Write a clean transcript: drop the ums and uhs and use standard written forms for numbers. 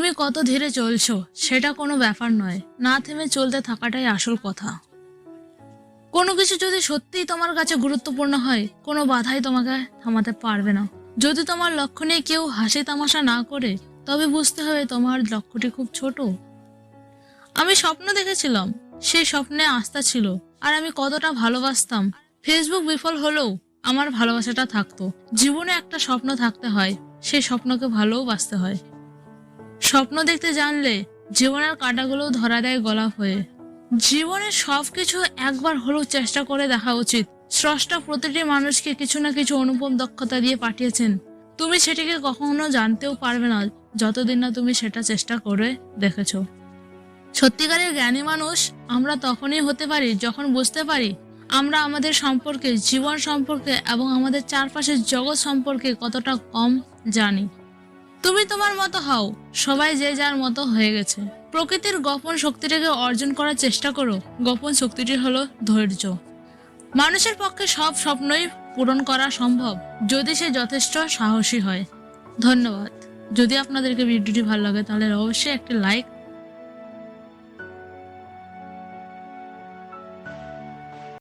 তুমি কত ধীরে চলছো সেটা কোনো ব্যাপার নয়, না থেমে চলতে থাকাটাই আসল কথা। কোনো কিছু যদি সত্যিই তোমার কাছে গুরুত্বপূর্ণ হয়, কোনো বাধাই তোমাকে থামাতে পারবে না। যদি তোমার লক্ষ্য নিয়ে কেউ হাসি তামাশা না করে, তবে বুঝতে হবে তোমার লক্ষ্যটি খুব ছোট। আমি স্বপ্ন দেখেছিলাম, সেই স্বপ্নে আস্থা ছিল, আর আমি কতটা ভালোবাসতাম। ফেসবুক বিফল হলেও আমার ভালোবাসাটা থাকতো। জীবনে একটা স্বপ্ন থাকতে হয়, সেই স্বপ্নকে ভালোবাসতে হয়। স্বপ্ন দেখতে জানলে জীবনের কাঁটাগুলোও ধরা দেয় গোলাপ হয়ে। জীবনের সবকিছু একবার হলেও চেষ্টা করে দেখা উচিত। স্রষ্টা প্রতিটি মানুষকে কিছু না কিছু অনুপম দক্ষতা দিয়ে পাঠিয়েছেন। তুমি সেটিকে কখনো জানতেও পারবে না যতদিন না তুমি সেটা চেষ্টা করে দেখেছো। সত্যিকারের জ্ঞানী মানুষ আমরা তখনই হতে পারি যখন বুঝতে পারি আমরা আমাদের সম্পর্কে, জীবন সম্পর্কে এবং আমাদের চারপাশের জগৎ সম্পর্কে কতটা কম জানি। তুমি তোমার মতো হও, সবাই যে যার মতো হয়ে গেছে। প্রকৃতির গোপন শক্তিটাকে অর্জন করার চেষ্টা করো। গোপন শক্তিটি হলো ধৈর্য। মানুষের পক্ষে সব স্বপ্নই পূরণ করা সম্ভব যদি সে যথেষ্ট সাহসী হয়। ধন্যবাদ। যদি আপনাদেরকে ভিডিওটি ভালো লাগে তাহলে অবশ্যই একটা লাইক